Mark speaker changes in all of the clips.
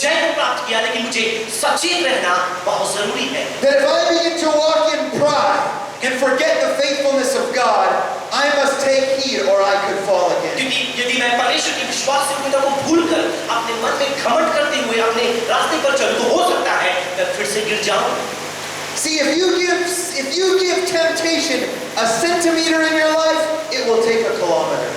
Speaker 1: जय को प्राप्त किया, लेकिन मुझे सचेत रहना बहुत जरूरी है।
Speaker 2: That if I begin to walk in pride and forget the faithfulness of God, I must take heed or I could fall again.
Speaker 1: क्योंकि यदि मैं परमेश्वर की विश्वासयोग्यता को भूलकर अपने मन में घमंड करते हुए अपने रास्ते पर चलूं, तो हो सकता है मैं फिर से गिर जाऊं।
Speaker 2: See, if you give temptation a centimeter in your life, it will take a kilometer.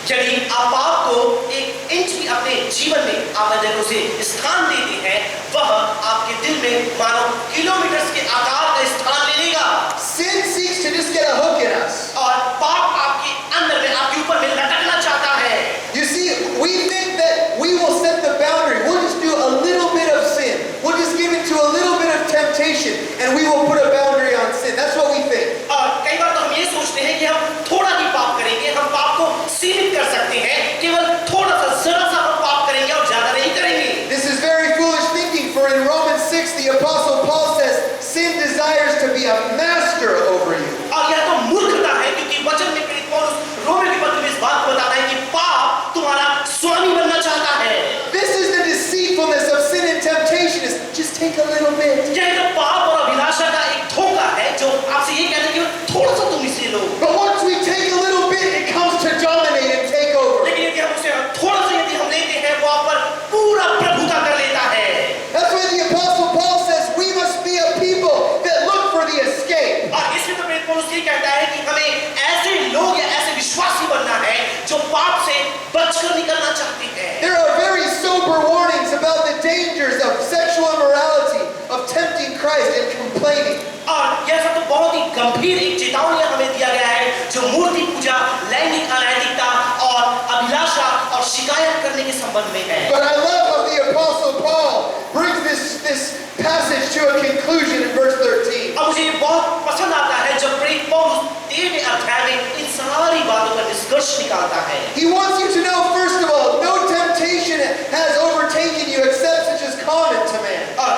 Speaker 1: यदि आप पाप को एक इंच भी अपने जीवन में आप अगर उसे स्थान देते हैं, वह आपके दिल में मानो किलोमीटर के आकार का स्थान ले लेगा।
Speaker 2: Sin seeks to just get a hook in us.
Speaker 1: और पाप आपके अंदर में, आपके ऊपर में लटकना चाहता है।
Speaker 2: You see, we think that we will set the boundary. We'll just do a little bit of sin. We'll just give into a little bit of temptation, and we will put a boundary on sin. That's what we think.
Speaker 1: और कई बार तो हम ये सोचते हैं कि हम थोड़ा ही पाप करेंगे, हम पाप को सीमित कर सकते हैं, केवल थोड़ा सा जरा सा हम पाप करेंगे और ज्यादा नहीं करेंगे।
Speaker 2: This is very foolish thinking, for in Romans 6, the Apostle Paul says, sin desires to be a master over you.
Speaker 1: और यह तो मूर्खता है, क्योंकि वचन में प्रेरित पौलुस रोमियो के पत्र में इस बात को बताता है कि पाप तुम्हारा स्वामी बनना चाहता है।
Speaker 2: This is the deceitfulness of sin and temptation, is just take a little bit.
Speaker 1: यह तो पाप और अभिलाषा का एक धोखा है जो आपसे ये कहता है कि थोड़ा सा तुम इसे लो।
Speaker 2: But once we take a little bit, it comes to dominate and take over.
Speaker 1: लेकिन यदि हम उसे थोड़ा सा यदि हम लेते हैं, वो आप पर पूरा प्रभुता कर लेता है।
Speaker 2: That's why the Apostle Paul says we must be a people that look for the escape.
Speaker 1: और इसलिए तो प्रेरित पौलुस ये कहता है कि हमें ऐसे लोग या ऐसे विश्वासी बनना है जो पाप से बचकर निकलना चाहते हैं।
Speaker 2: There are very sober warnings about the dangers of sexual immorality, of tempting Christ and complaining.
Speaker 1: और यह सब तो बहुत ही गंभीर एक चेतावनी हमें दिया गया है जो मूर्ति पूजा, लैंगिक अनैतिकता और अभिलाषा और शिकायत करने के संबंध में है।
Speaker 2: But I love how the Apostle Paul brings this passage to a conclusion in verse 13.
Speaker 1: अब मुझे बहुत पसंद आता है जब प्रेरित पौलुस 13वें अध्याय में इन सारी बातों का निष्कर्ष निकालता है।
Speaker 2: He wants you to know, first of all, no temptation has overtaken you except such as common to man.
Speaker 1: और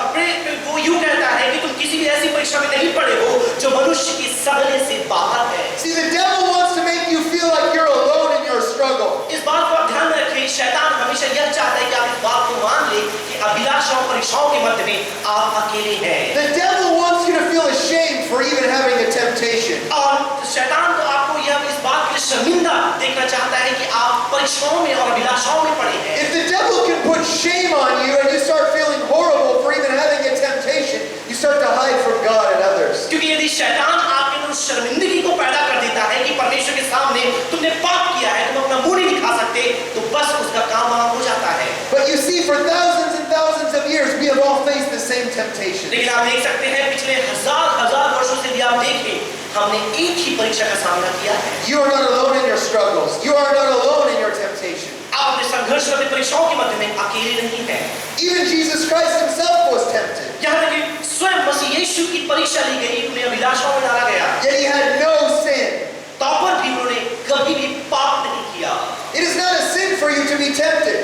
Speaker 1: वो यूं कहता है कि तुम किसी भी ऐसी परीक्षा में नहीं पड़े हो जो मनुष्य की सहने से बाहर है।
Speaker 2: See, the devil wants to make you feel like you're alone in your struggle.
Speaker 1: इस बात को आप ध्यान में रखें, शैतान हमेशा यह चाहता है कि आप इस बात को मान लें कि अभिलाषा और परीक्षाओं के मध्य में आप अकेले हैं।
Speaker 2: The devil wants you to feel ashamed for even having a temptation.
Speaker 1: और शैतान तो आपको यह इस बात के लिए शर्मिंदा देखना चाहता है कि आप परीक्षाओं में और अभिलाषाओं में पड़े हैं।
Speaker 2: If the devil can put shame on you and you start feeling horrible for even having a temptation, you start to hide from God and others.
Speaker 1: क्योंकि यदि शैतान आपके अंदर उस शर्मिंदगी को पैदा कर देता है कि परमेश्वर के सामने तुमने पाप किया है, तुम अपना मुंह नहीं दिखा सकते, तो बस उसका काम वहां हो जाता है।
Speaker 2: But you see, for thousands and thousands of years, we have all faced the same temptation.
Speaker 1: लेकिन आप देख सकते हैं पिछले हजार वर्षों से भी आप देखें, हमने एक ही परीक्षा का सामना किया है।
Speaker 2: You are not alone in your struggles. You are not alone in your temptation.
Speaker 1: आप अपने संघर्ष और अपनी परीक्षाओं के मध्य में अकेले नहीं हैं।
Speaker 2: Even Jesus Christ himself was tempted.
Speaker 1: यहाँ तक कि स्वयं मसीह यीशु की परीक्षा ली गई, उन्हें अभिलाषाओं में डाला गया।
Speaker 2: Yet he had no sin.
Speaker 1: तब भी उन्होंने कभी भी पाप नहीं किया।
Speaker 2: It is not a sin for you to be tempted.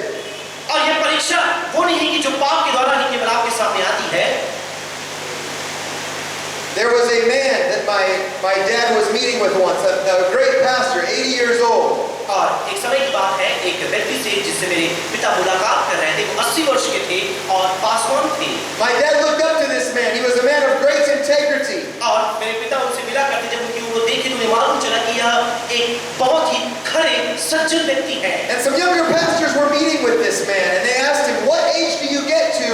Speaker 1: और यह परीक्षा वो नहीं है कि जो पाप के द्वारा ही केवल आपके सामने आती है।
Speaker 2: There was a man that my dad was meeting with once, a great pastor, 80 years old.
Speaker 1: और एक समय की बात है, एक व्यक्ति से जिससे मेरे पिता मुलाकात कर रहे थे, वो 80 वर्ष के थे और पासवान थे।
Speaker 2: My dad looked up to this man. He was a man of great integrity.
Speaker 1: और मेरे पिता उनसे मिला करते, जब उनकी वो देखे तो उन्हें मालूम चला कि यह एक बहुत ही खरे सज्जन व्यक्ति है।
Speaker 2: And some younger pastors were meeting with this man, and they asked him, "What age do you get to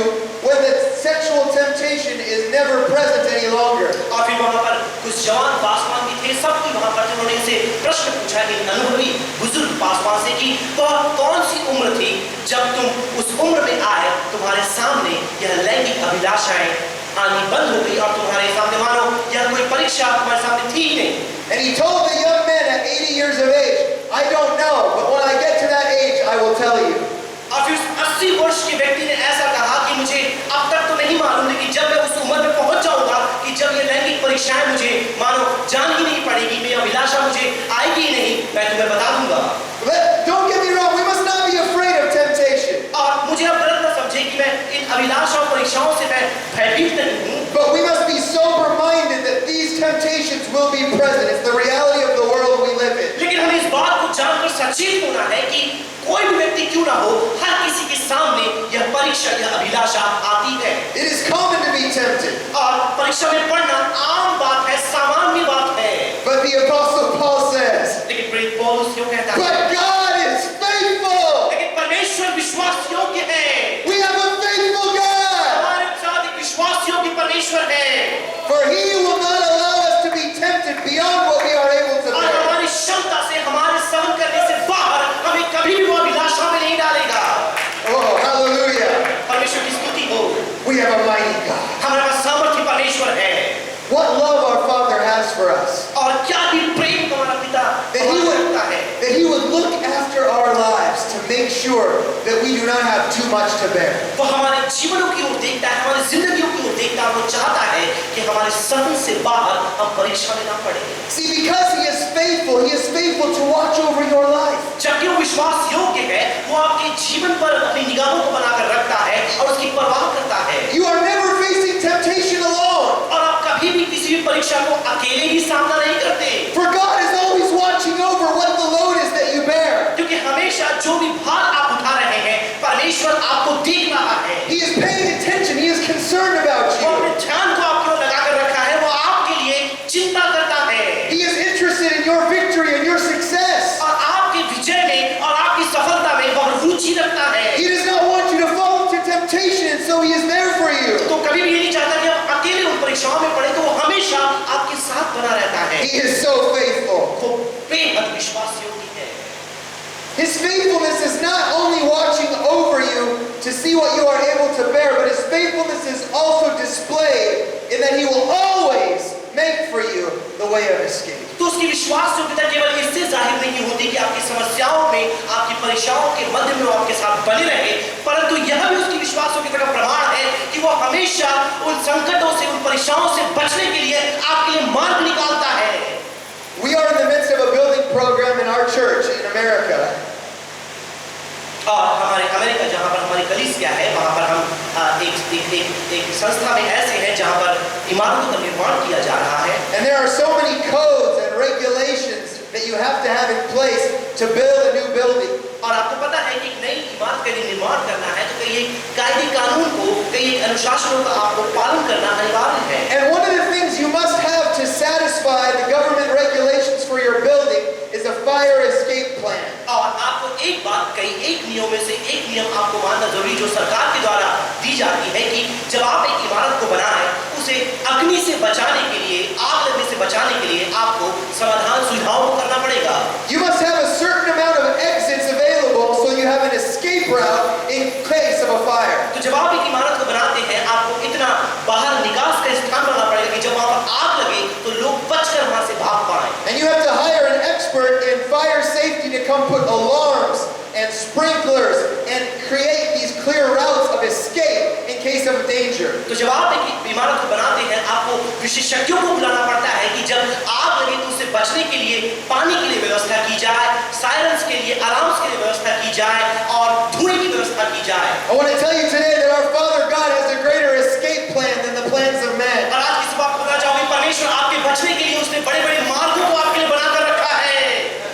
Speaker 2: when the sexual temptation is never present any longer?"
Speaker 1: और फिर वहाँ पर कुछ जवान पासवान भी थे, सबकी वहाँ पर उन्होंने इनसे प्रश्न पूछा कि अनुभवी बुजुर्ग पासवान से कि वह कौन सी उम्र थी जब तुम उस उम्र में आए, तुम्हारे सामने यह लैंगिक अभिलाषाएं आनी बंद हो गई और तुम्हारे सामने मानो यह कोई परीक्षा तुम्हारे सामने थी ही नहीं।
Speaker 2: And he told the young man at 80 years of age, "I don't know, but when I get to that age, I will tell you."
Speaker 1: और फिर 80 वर्ष के व्यक्ति ने ऐसा कहा कि मुझे अब तक तो नहीं मालूम, लेकिन जब मैं उस उम्र में पहुंच जाऊंगा कि जब ये लैंगिक परीक्षाएं मुझे मानो जान ही नहीं पड़ेगी, मेरी अभिलाषा मुझे आएगी ही नहीं, मैं तुम्हें बता दूंगा।
Speaker 2: Don't get me wrong, we must not be afraid of temptation.
Speaker 1: और मुझे अब गलत न समझे कि मैं इन अभिलाषा और परीक्षाओं से मैं भयभीत नहीं हूँ।
Speaker 2: But we must be sober-minded that these temptations will be present. It's the reality of the world we live in.
Speaker 1: लेकिन हमें इस बात को जानकर सचेत होना है कि कोई भी व्यक्ति क्यों ना हो, हर किसी के सामने यह परीक्षा परीक्षा या अभिलाषा आती है।
Speaker 2: It is common to be tempted.
Speaker 1: और परीक्षा में पढ़ना आम बात है, सामान्य बात है।
Speaker 2: But the Apostle Paul says,
Speaker 1: लेकिन प्रेरित पौलुस क्यों कहता है?
Speaker 2: but God is faithful.
Speaker 1: लेकिन परमेश्वर विश्वास योग्य है।
Speaker 2: We have a faithful God.
Speaker 1: हमारे साथ एक विश्वास योग्य परमेश्वर है।
Speaker 2: For he will not allow us to be tempted beyond what we are able to
Speaker 1: और
Speaker 2: bear.
Speaker 1: हमारी क्षमता से, हमारे सहन करने से बाहर हमें कभी भी वो अभिलाषा में नहीं डालेगा।
Speaker 2: Oh, hallelujah.
Speaker 1: परमेश्वर की स्तुति हो।
Speaker 2: We have a mighty God.
Speaker 1: हमारे पास सामर्थ्य परमेश्वर है।
Speaker 2: What love our Father has for us.
Speaker 1: और क्या भी प्रेम हमारा पिता
Speaker 2: That he
Speaker 1: हमारा रखता है।
Speaker 2: that he would look after our lives to make sure that we do not have too much to bear.
Speaker 1: वो हमारे जीवनों की ओर देखता है, हमारी जिंदगियों की ओर देखता है। वो चाहता है कि हमारे सहन से बाहर हम परीक्षा में ना पड़े।
Speaker 2: See, because he is faithful to watch over your life.
Speaker 1: जबकि वो विश्वास योग्य है, वो आपके जीवन पर अपनी निगाहों को बनाकर रखता है और उसकी परवाह करता है।
Speaker 2: You are never facing temptation alone.
Speaker 1: और आप कभी भी किसी भी परीक्षा को अकेले ही सामना नहीं करते।
Speaker 2: For God is always watching over what the load is that you bear.
Speaker 1: क्योंकि हमेशा जो भी भार आप उठा रहे हैं, परमेश्वर आपको देख रहा है।
Speaker 2: He is paying attention. He is concerned about
Speaker 1: वो अपने
Speaker 2: you.
Speaker 1: ध्यान को आपकी ओर लगाकर रखा है। वो आपके लिए चिंता करता है
Speaker 2: He is interested in your victory and your success.
Speaker 1: और आपके विजय में और आपकी सफलता में बहुत रुचि रखता है।
Speaker 2: He does not want you to fall into temptation, and so he is there for you.
Speaker 1: तो कभी भी ये नहीं चाहता कि आप अकेले उन परीक्षाओं में पड़े, तो वो हमेशा आपके साथ बना रहता है।
Speaker 2: He is so faithful.
Speaker 1: वो बेहद विश्वास योग्य है।
Speaker 2: His faithfulness is not only watching over you to see what you are able to bear, but his faithfulness is also displayed in that he will always make for you the way of escape.
Speaker 1: तो उसकी विश्वास योग्यता केवल इससे जाहिर नहीं होती कि आपकी समस्याओं में, आपकी परीक्षाओं के मध्य में वो आपके साथ बने रहे, परंतु यह भी उसकी विश्वास योग्यता का प्रमाण है कि वो हमेशा उन संकटों से, उन परीक्षाओं से बचने के लिए आपके लिए मार्ग निकालता है।
Speaker 2: We are in the midst of a building program in our church in America.
Speaker 1: और हमारे अमेरिका जहाँ पर हमारी कलीसिया है, वहाँ पर हम एक संस्था में ऐसे हैं जहाँ पर इमारतों का निर्माण किया जा रहा है।
Speaker 2: And there are so many codes and regulations that you have to have in place to build a new building.
Speaker 1: और आपको पता है कि एक नई इमारत का यदि निर्माण करना है तो कई कायदे कानून को, कई अनुशासनों का आपको पालन करना अनिवार्य है।
Speaker 2: And one of the things you must have to satisfy the government regulations for your building is a fire escape plan.
Speaker 1: और आपको एक बात, एक नियम में से एक नियम आपको मानना जरूरी, जो सरकार के द्वारा दी जाती है कि जब आप एक इमारत को बनाएं, उसे अग्नि से बचाने के लिए, आग लगने से बचाने के लिए आपको समाधान सुविधाओं को करना पड़ेगा।
Speaker 2: You must have a certain amount of exits available so you have an escape route in case of a fire.
Speaker 1: तो जब आप एक इमारत को बनाते हैं, आपको इतना बाहर निकास का स्थान बनाना पड़ेगा कि जब वहां पर आग लगे तो लोग बचकर वहां से भाग पाएं।
Speaker 2: And you have to hire an expert in fire safety to come put alarms and sprinklers and create these clear routes of escape in case of danger.
Speaker 1: तो जब आप एक इमारत को बनाते हैं, आपको विशेषज्ञों को बुलाना पड़ता है कि जब आग लगे तो उससे बचने के लिए पानी की व्यवस्था की जाए, सायरन्स के लिए, अलार्म्स के लिए व्यवस्था की जाए और धुएं की व्यवस्था की जाए।
Speaker 2: I want to tell you today that our Father God has a greater escape plan than the plans of man.
Speaker 1: और आज की सुबह बताना चाहूंगी, परमेश्वर आपके बचने के लिए उसने बड़े-बड़े मार्गों को आपके लिए बनाकर रखा है।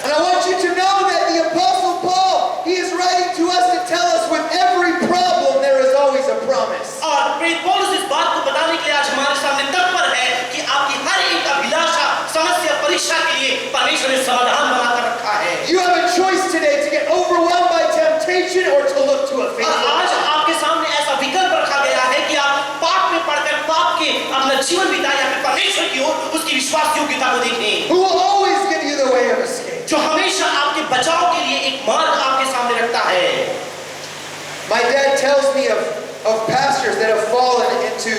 Speaker 2: And I want you to know that the Apostle Paul, he is writing to us to tell us with every problem there is always a promise.
Speaker 1: और प्रेरित पौलुस इस बात को बताने के लिए आज हमारे सामने तत्पर है कि आपकी हर एक अभिलाषा, समस्या, परीक्षा के लिए परमेश्वर ने समाधान बनाकर रखा है।
Speaker 2: You have a choice today to get overwhelmed by temptation or to look to a
Speaker 1: और
Speaker 2: faithful
Speaker 1: आज
Speaker 2: God.
Speaker 1: आपके सामने ऐसा विकल्प रखा गया है कि आप पाप में पड़कर पाप के अपना जीवन बिताएं या फिर परमेश्वर की ओर उसकी विश्वास योग्यता को देखें,
Speaker 2: Who will always give you the way of escape.
Speaker 1: जो हमेशा आपके बचाव के लिए एक मार्ग आपके सामने रखता है।
Speaker 2: My dad tells me of pastors that have fallen into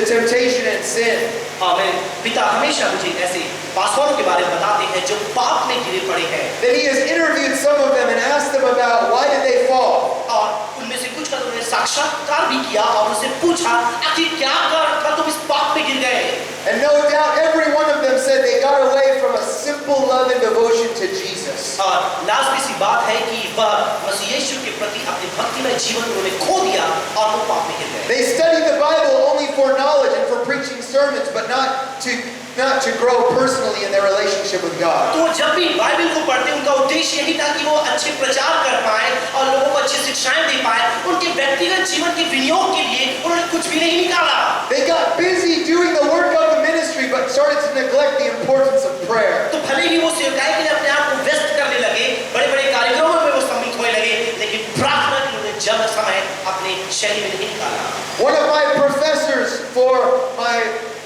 Speaker 2: temptation and sin.
Speaker 1: मेरे पिता हमेशा मुझे ऐसे पासवानों के बारे में बताते हैं जो पाप में गिरे पड़े हैं।
Speaker 2: Then he has interviewed some of them and asked them about why did they fall.
Speaker 1: और उनमें से कुछ का उन्होंने साक्षात्कार भी किया और उनसे पूछा, आखिर क्या कारण था तुम इस पाप में गिर गए?
Speaker 2: And no doubt every one of them said they got away from a simple love and devotion to Jesus.
Speaker 1: और लाजमी सी बात है कि वह मसीह यीशु के प्रति अपने भक्तिमय जीवन उन्होंने खो दिया और वो पाप में गिर गए।
Speaker 2: They studied the Bible only for knowledge and for preaching sermons, but not to grow personally in their relationship with God.
Speaker 1: तो जब भी बाइबल को पढ़ते उनका उद्देश्य यही था कि वो अच्छे प्रचार कर पाए और लोगों को अच्छी शिक्षाएं दे पाए, उनके व्यक्तिगत जीवन के विनियोग के लिए उन्होंने कुछ भी नहीं निकाला।
Speaker 2: They got busy doing the work of the ministry, but started to neglect the importance of prayer.
Speaker 1: तो भले ही वो सेवकाई के लिए अपने आप को व्यस्त करने लगे, बड़े-बड़े कार्यक्रमों में वो सम्मिलित होने लगे, लेकिन प्रार्थना के लिए जब समय अपने शैली में नहीं निकाला।
Speaker 2: One of my professors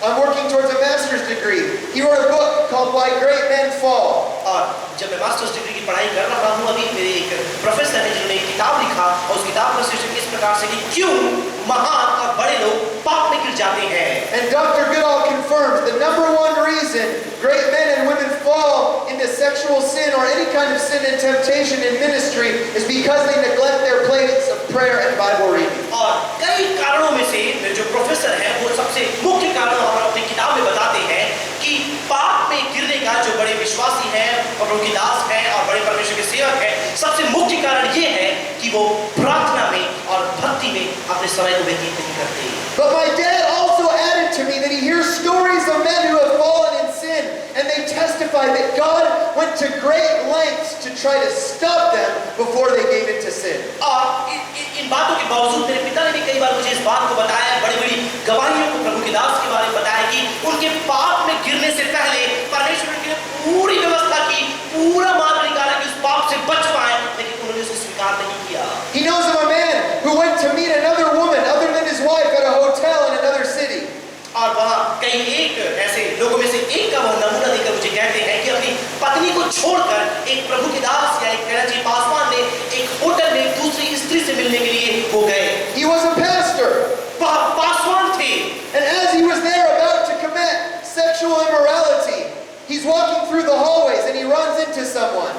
Speaker 2: I'm working towards a master's degree. He wrote a book called Why Great Men Fall.
Speaker 1: और जब मैं मास्टर्स डिग्री की पढ़ाई कर रहा हूँ, अभी मेरे एक प्रोफेसर हैं जिन्होंने एक किताब लिखा और उस किताब का शीर्षक इस प्रकार से कि क्यों महान और बड़े लोग पाप में गिर जाते हैं।
Speaker 2: And Dr. Goodall confirms the number one reason great men and women fall into sexual sin or any kind of sin and temptation in ministry is because they neglect their place of prayer and Bible reading.
Speaker 1: और कई कारणों में से मेरे जो professor हैं वो सबसे मुख्य कारण हमारे अपनी किताब में बताते हैं कि पाप में गिरने का जो बड़े विश्वासी हैं और प्रभु की दास हैं और बड़े परमेश्वर के सेवक हैं, सबसे मुख्य कारण ये है कि वो प्रार्थना में और भक्ति में अपने समय को व्यतीत नहीं करते।
Speaker 2: But my dad also added to me that he hears stories of men who have fallen in sin and they testify that God went to great lengths to try to stop them before they gave into sin.
Speaker 1: और इन बातों के बावजूद मेरे पिता ने भी कई बार मुझे इस बात को बताया, बड़ी-बड़ी गवाहियों को प्रभु की दास के बारे में बताया कि उनके पाप में गिरने से पहले परमेश्वर ने पूरी व्यवस्था की, पूरा मार्ग निकाला कि उस पाप से बच पाए, लेकिन उन्होंने उसे स्वीकार नहीं किया।
Speaker 2: He knows of a man who went to meet another woman other than his wife at a hotel in another city.
Speaker 1: और वहाँ कई एक ऐसे लोगों में से एक का वो नमूना देकर मुझे कहते हैं कि अपनी पत्नी को छोड़कर एक प्रभु की दास या एक कनाची पासवान ने एक होटल में दूसरी स्त्री से मिलने के लिए वो गए।
Speaker 2: He was a pastor.
Speaker 1: वह पासवान थे।
Speaker 2: And as he was there about to commit sexual immorality, he's walking through the hallways and he runs into someone.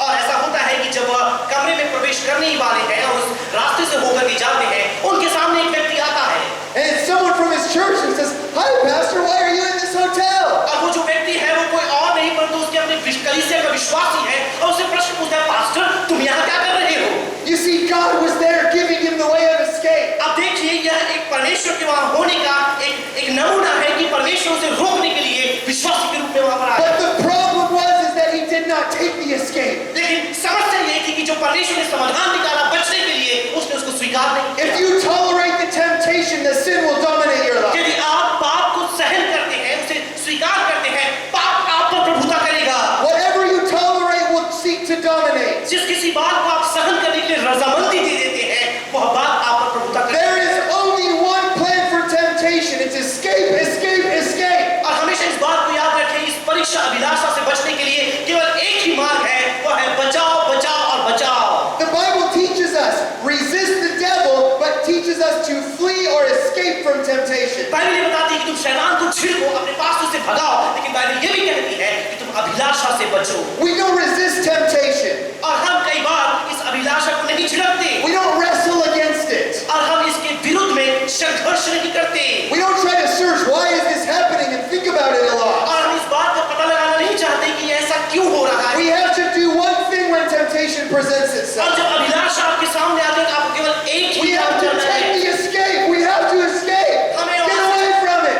Speaker 1: और ऐसा होता है कि जब वह कमरे में प्रवेश करने ही वाले हैं और उस रास्ते से होकर के जाते हैं, उनके सामने एक व्यक्ति आता है।
Speaker 2: And it's someone from his church and says, "Hi, Pastor, why are you in this hotel?"
Speaker 1: और वो जो व्यक्ति है वो कोई और नहीं परंतु उसके अपने कलीसिया का विश्वासी है और उससे प्रश्न पूछता है, पास्टर तुम यहाँ क्या कर रहे हो?
Speaker 2: You see, God was there giving him the way of escape.
Speaker 1: अब देखिए यह एक परमेश्वर के वहाँ होने का एक नमूना है कि परमेश्वर उसे रोकने के लिए विश्वासी के रूप में वहाँ पर आया।
Speaker 2: But the problem was that he did not take the escape.
Speaker 1: लेकिन समस्या ये थी कि जो परमेश्वर ने समाधान निकाला बचने के लिए उसने उसको स्वीकार नहीं किया।
Speaker 2: If you tolerate the temptation, the sin will dominate your life.
Speaker 1: यदि आप पाप को सहन करते हैं, उसे स्वीकार करते हैं, पाप आप पर प्रभुता करेगा।
Speaker 2: Whatever you tolerate will seek to dominate.
Speaker 1: जिस किसी बात को आप सहन करने के लिए रजामंदी दे देते हैं, वह बात आप पर प्रभुता करेगा।
Speaker 2: There is only one plan for temptation. It's escape, escape, escape.
Speaker 1: और हमेशा इस बात को याद रखें, इस परीक्षा अभिलाषा से बचने के लिए केवल एक ही मार्ग है, वह है बचाओ, बचाओ और बचाओ।
Speaker 2: The Bible teaches us, resist the devil, but teaches us to flee or escape from temptation.
Speaker 1: Bible ये बताती है कि तुम शैतान को छिड़को, अपने पास उसे भगाओ, लेकिन बाइबल ये भी कहती है कि तुम अभिलाषा से बचो।
Speaker 2: We don't resist temptation.
Speaker 1: और हम कई बार इस अभिलाषा को नहीं छिड़कते
Speaker 2: We don't wrestle against it.
Speaker 1: और हम इसके विरुद्ध में संघर्ष नहीं करते
Speaker 2: We don't try to search why is this happening and think about it a lot.
Speaker 1: और हम इस बात का पता लगाना नहीं चाहते कि ऐसा क्यों हो रहा है।
Speaker 2: We have to do one thing when temptation presents
Speaker 1: और
Speaker 2: itself.
Speaker 1: जब अभिलाषा आपके सामने आती है तो आपको केवल एक
Speaker 2: We
Speaker 1: ही
Speaker 2: have
Speaker 1: काम
Speaker 2: to
Speaker 1: करना है।
Speaker 2: take the escape. We have to escape.
Speaker 1: हमें
Speaker 2: Get
Speaker 1: वहाँ
Speaker 2: away
Speaker 1: से
Speaker 2: from it.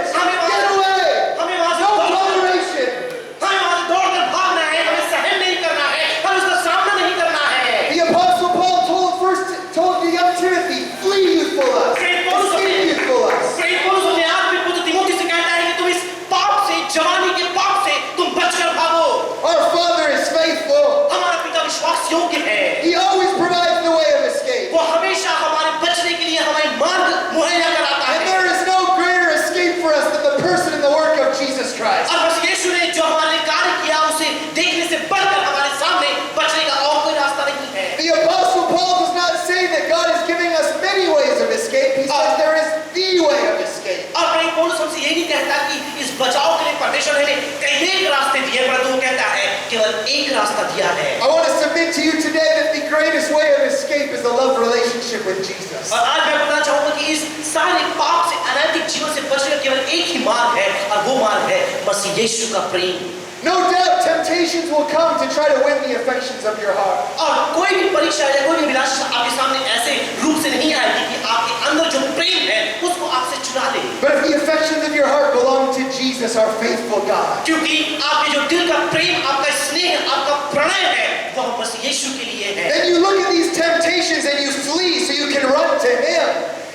Speaker 2: Get away.
Speaker 1: हमें वहाँ से
Speaker 2: No
Speaker 1: दौड़कर
Speaker 2: toleration.
Speaker 1: दौड़कर भागना है, हमें सहन नहीं करना है, हमें उसका सामना नहीं करना है।
Speaker 2: The Apostle Paul told the young Timothy, flee youthful lust. Escape youthful lust.
Speaker 1: प्रेरित पौलुस अपने आत्मिक पुत्र तीमुथियुस से कहता है कि तुम इस पाप से, जवानी के पाप से तुम बचकर भागो।
Speaker 2: Our Father is faithful.
Speaker 1: हमारा पिता विश्वास योग्य है।
Speaker 2: He always provides the way of escape.
Speaker 1: वो हमेशा हमारे बचने के लिए हमें मार्ग मुहैया कराता
Speaker 2: And
Speaker 1: है।
Speaker 2: there is no greater escape for us than the person and the work of Jesus Christ.
Speaker 1: और बस यीशु ने जो हमारे कार्य किया उसे देखने से बढ़कर हमारे सामने बचने का और कोई रास्ता नहीं है।
Speaker 2: The Apostle Paul does not say that God is giving us many ways of escape. He says there is the way of escape.
Speaker 1: और प्रेरित पौलुस हमसे ये नहीं कहता कि इस बचाव के लिए परमेश्वर ने कई एक रास्ते दिए, परंतु वो कहता है केवल एक रास्ता दिया है।
Speaker 2: I want to submit to you today that the greatest way of escape is the love relationship with Jesus.
Speaker 1: और आज मैं बताना चाहूंगा कि इस सारे पाप से, अनैतिक जीवन से बचने का केवल एक ही मार्ग है और वो मार्ग है मसीह यीशु का प्रेम।
Speaker 2: No doubt temptations will come to try to win the affections of your heart.
Speaker 1: और कोई भी परीक्षा या कोई भी अभिलाषा आपके सामने ऐसे रूप से नहीं आएगी कि आपके अंदर जो प्रेम है उसको आपसे चुरा ले।
Speaker 2: But if the affections of your heart belong to Jesus, our faithful God,
Speaker 1: क्योंकि आपके जो दिल का प्रेम, आपका स्नेह, आपका प्रणय है वह मसीह यीशु के लिए है।
Speaker 2: then you look at these temptations and you flee so you can run to Him.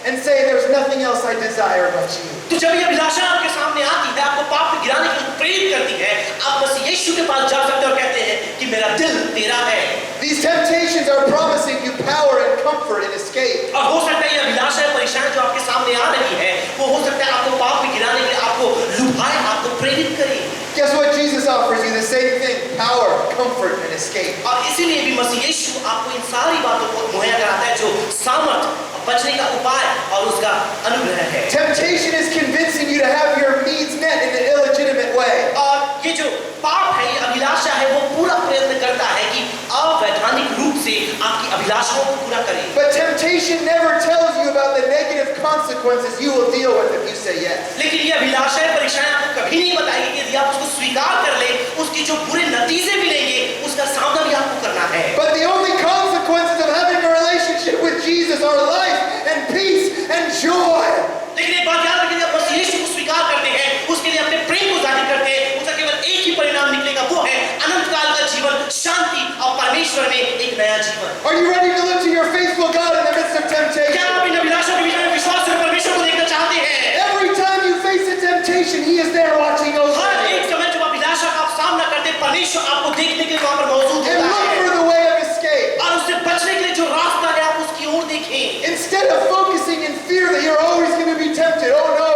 Speaker 2: and say, there's nothing else I desire but you.
Speaker 1: तो जब ये अभिलाषा आपके सामने आती है, आपको पाप में गिराने के लिए प्रेरित करती है, आप बस यीशु के पास जा सकते हैं और कहते हैं कि मेरा दिल तेरा है।
Speaker 2: These temptations are promising you power and comfort and escape.
Speaker 1: और हो सकता है ये अभिलाषा परेशानी जो आपके सामने आ रही है, वो हो सकता है आपको पाप में गिराने के लिए आपको लुभाए, आपको प्रेरित करे।
Speaker 2: Guess what Jesus offers you? The same thing: power, comfort, and escape.
Speaker 1: और इसीलिए भी मसीह यीशु आपको इन सारी बातों को मुहैया कराता है जो सामर्थ, बचने का उपाय और उसका अनुग्रह है।
Speaker 2: Temptation is convincing you to have your needs met in an illegitimate way.
Speaker 1: और ये जो पाप है, ये अभिलाषा है, वो पूरा प्रयत्न करता है कि अवैधानिक रूप से आपकी अभिलाषाओं को पूरा करे।
Speaker 2: But temptation never tells you about the negative consequences you will deal with if you say yes.
Speaker 1: लेकिन ये अभिलाषाएं परेशानियां आपको कभी नहीं बताएगी कि यदि आप उसको स्वीकार कर ले, उसकी जो बुरे नतीजे मिलेंगे, उसका सामना भी आपको करना है।
Speaker 2: But the only consequences of having a relationship with Jesus are life and peace and joy.
Speaker 1: लेकिन एक बात याद रखिए, जब मसीह यीशु को स्वीकार करते हैं, उसके लिए अपने प्रेम को जाहिर करते हैं, उसका केवल एक ही परिणाम निकलेगा, वो है अनंत काल का जीवन, शांति और परमेश्वर में एक नया जीवन।
Speaker 2: Are you ready to look to your faithful God in the midst of
Speaker 1: क्या
Speaker 2: temptation?
Speaker 1: आप इन अभिलाषाओं के बीच में विश्वास और परमेश्वर को देखना चाहते हैं?
Speaker 2: Every time you face a temptation, He is there watching over
Speaker 1: her
Speaker 2: you.
Speaker 1: एक समय जब अभिलाषा का आप सामना करते हैं, परमेश्वर आपको देखने के लिए वहां पर मौजूद
Speaker 2: And
Speaker 1: होता
Speaker 2: look
Speaker 1: है
Speaker 2: for the way of escape.
Speaker 1: और उससे बचने के लिए जो रास्ता है, आप उसकी ओर देखें।
Speaker 2: Instead of focusing in fear that you're always going to be tempted, oh no.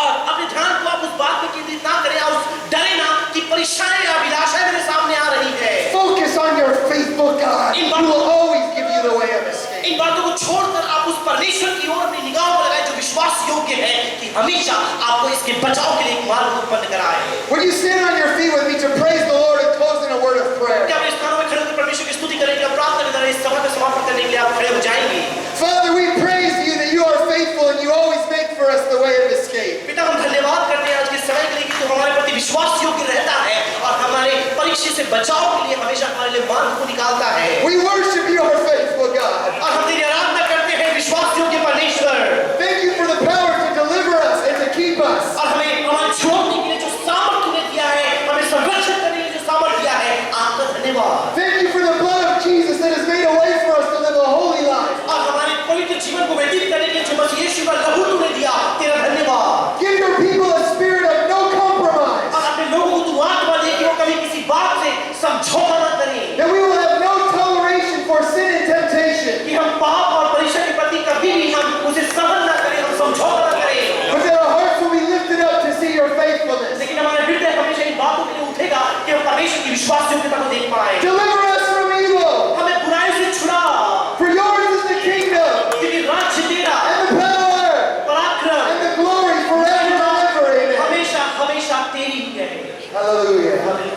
Speaker 1: और अपने ध्यान को आप उस बात पे केंद्रित ना करें और डरे ना कि परेशानी या अभिलाषाएं मेरे सामने आ रही है।
Speaker 2: Focus on your faithful God. He will always give you the way of escape.
Speaker 1: इन बातों को छोड़कर आप उस परमेश्वर की ओर अपनी निगाहों को लगाएं जो विश्वास योग्य है कि हमेशा आपको इसके बचाव के लिए एक मार्ग उत्पन्न कराए।
Speaker 2: Would you stand on your feet with me to praise the Lord and close in a word of prayer?
Speaker 1: क्या आप इस स्थानों में खड़े होकर परमेश्वर की स्तुति करने के लिए, प्रार्थना करने के लिए, इस सभा को समाप्त करने के लिए आप खड़े हो जाएंगे?
Speaker 2: Father, we praise you that you are faithful and you always make for us the way of escape.
Speaker 1: पिता, हम धन्यवाद करते हैं आज के समय के लिए कि तू हमारे प्रति विश्वास योग्य रहता है और हमारे परीक्षा से बचाव के लिए हमेशा हमारे लिए मार्ग को निकालता है।
Speaker 2: We worship you, our faithful God.
Speaker 1: और हम तेरी आराधना करते हैं विश्वास योग्य परमेश्वर।
Speaker 2: Thank you for the power to deliver us and to keep us.
Speaker 1: और हमें हमारे छोड़ने के लिए जो सामर्थ्य तूने दिया है, हमें संरक्षण करने के लिए जो सामर्थ्य दिया है, आपका धन्यवाद।
Speaker 2: Thank you for the blood of Jesus that has made a way for us to live a holy life.
Speaker 1: और हमारे पवित्र जीवन को व्यतीत करने के लिए जो मसीह यीशु का लहू तूने दिया, तेरा धन्यवाद।
Speaker 2: Give your people a spirit of no compromise.
Speaker 1: और अपने लोगों को तू आत्मा दे कि वो कभी किसी बात से समझौता न करें,
Speaker 2: That we will have no toleration for sin and temptation.
Speaker 1: कि हम पाप और परीक्षा के प्रति कभी भी हम उसे सहन न करें, हम समझौता न करें।
Speaker 2: But that our hearts will be lifted up to see your faithfulness.
Speaker 1: लेकिन हमारे हृदय हमेशा इन बातों के लिए उठेगा कि हम परमेश्वर की विश्वास योग्यता को देख पाए।
Speaker 2: Deliver us from evil.
Speaker 1: हमें बुराई से छुड़ा,
Speaker 2: For yours is the kingdom
Speaker 1: क्योंकि राज्य तेरा,
Speaker 2: and the power
Speaker 1: पराक्रम
Speaker 2: and the glory forever and ever. Amen.
Speaker 1: हमेशा हमेशा तेरी ही है।
Speaker 2: Hallelujah.
Speaker 1: हालेलुया।